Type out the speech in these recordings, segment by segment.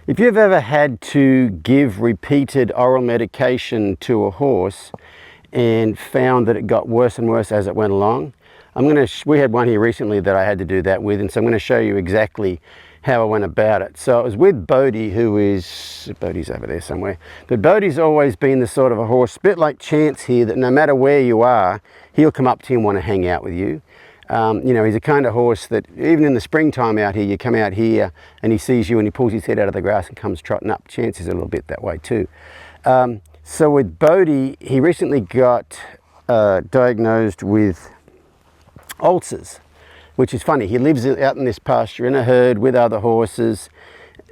If you've ever had to give repeated oral medication to a horse and found that it got worse and worse as it went along, we had one here recently that I had to do that with, and so I'm going to show you exactly how I went about it. So it was with Bodie, Bodie's over there somewhere, but Bodie's always been the sort of a horse, a bit like Chance here, that no matter where you are, he'll come up to you and want to hang out with you. You know, he's a kind of horse that even in the springtime out here, you come out here and he sees you and he pulls his head out of the grass and comes trotting up. Chance is a little bit that way too. So with Bodie, he recently got diagnosed with ulcers, which is funny. He lives out in this pasture in a herd with other horses,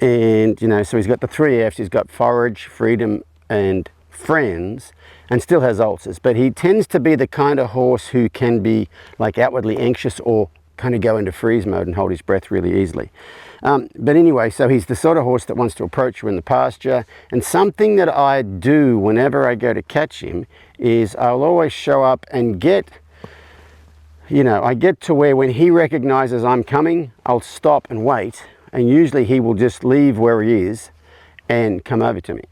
and you know, so he's got the 3 F's. He's got forage, freedom and friends, and still has ulcers. But he tends to be the kind of horse who can be like outwardly anxious or kind of go into freeze mode and hold his breath really easily. But anyway, so he's the sort of horse that wants to approach you in the pasture, and something that I do whenever I go to catch him is I'll always show up and get, you know, I get to where when he recognizes I'm coming, I'll stop and wait, and usually he will just leave where he is and come over to me.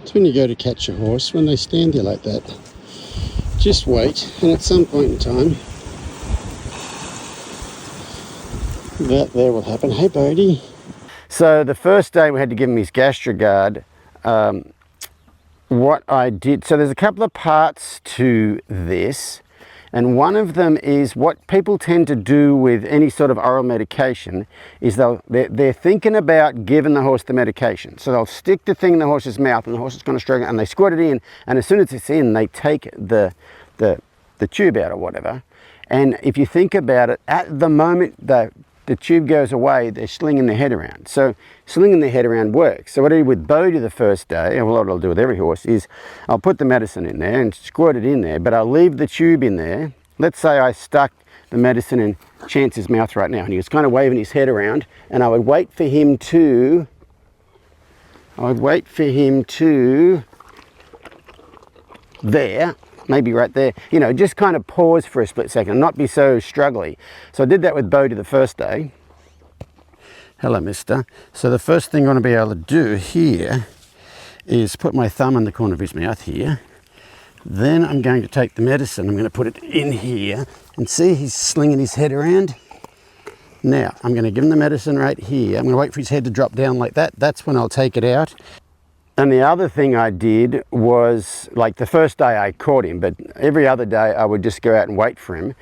It's when you go to catch a horse, when they stand there like that, just wait, and at some point in time, that there will happen. Hey, Bodie. So the first day we had to give him his GastroGuard. What I did, so there's a couple of parts to this, and one of them is what people tend to do with any sort of oral medication is they're thinking about giving the horse the medication. So they'll stick the thing in the horse's mouth and the horse is going to struggle, and they squirt it in, and as soon as it's in, they take the tube out or whatever. And if you think about it, at the moment the tube goes away, they're slinging their head around. So slinging their head around works. So what I did with Bodie the first day, and what I'll do with every horse, is I'll put the medicine in there and squirt it in there, but I'll leave the tube in there. Let's say I stuck the medicine in Chance's mouth right now, and he was kind of waving his head around, and I would wait for him to, there, maybe right there, you know, just kind of pause for a split second, not be so struggly. So I did that with Bodie the first day. Hello, mister. So the first thing I want to be able to do here is put my thumb in the corner of his mouth here. Then I'm going to take the medicine, I'm going to put it in here, and see he's slinging his head around. Now, I'm going to give him the medicine right here. I'm going to wait for his head to drop down like that. That's when I'll take it out. And the other thing I did was, like the first day I caught him, but every other day I would just go out and wait for him.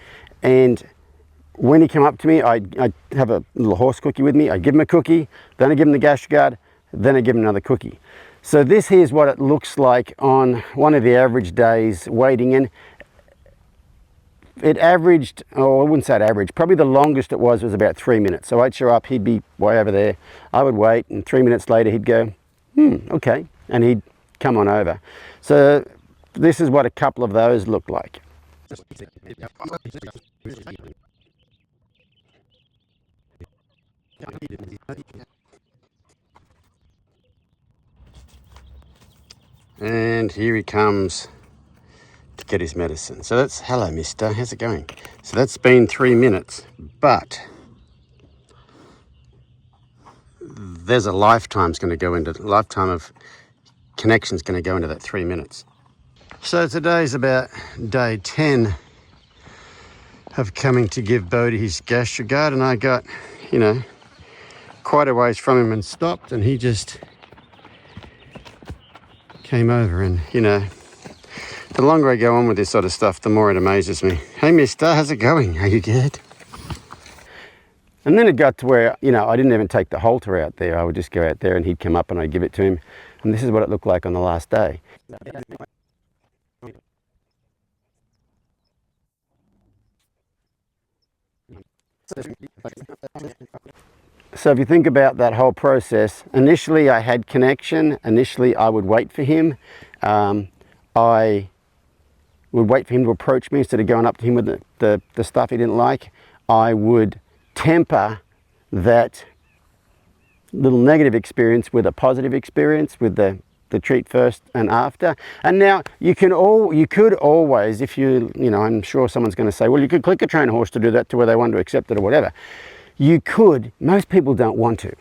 And when he came up to me, I'd have a little horse cookie with me. I'd give him a cookie, then I'd give him the GastroGuard, then I'd give him another cookie. So this here's what it looks like on one of the average days waiting in. It averaged, oh, I wouldn't say it averaged, probably the longest it was about 3 minutes. So I'd show up, he'd be way over there. I would wait, and 3 minutes later he'd go, okay, and he'd come on over. So this is what a couple of those look like. And here he comes to get his medicine. So that's, hello mister, how's it going? So that's been 3 minutes, but there's a lifetime of connection's going to go into that 3 minutes. So today's about day 10 of coming to give Bodie his GastroGuard, and I got, you know, quite a ways from him and stopped, and he just came over. And you know, the longer I go on with this sort of stuff, the more it amazes me. Hey mister, how's it going? Are you good? And then it got to where, you know, I didn't even take the halter out there. I would just go out there and he'd come up and I'd give it to him. And this is what it looked like on the last day. So if you think about that whole process, initially I had connection. Initially I would wait for him. I would wait for him to approach me instead of going up to him with the stuff he didn't like. I would temper that little negative experience with a positive experience, with the treat first and after. And now you could always, if you know, I'm sure someone's going to say, well, you could click a train horse to do that to where they want to accept it or whatever. You could, most people don't want to.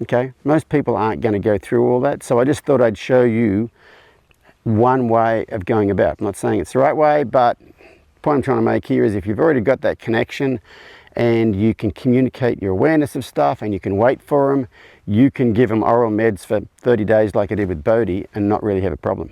Okay, most people aren't going to go through all that, so I just thought I'd show you one way of going about. I'm not saying it's the right way, but the point I'm trying to make here is if you've already got that connection and you can communicate your awareness of stuff and you can wait for them, you can give them oral meds for 30 days like I did with Bodhi and not really have a problem.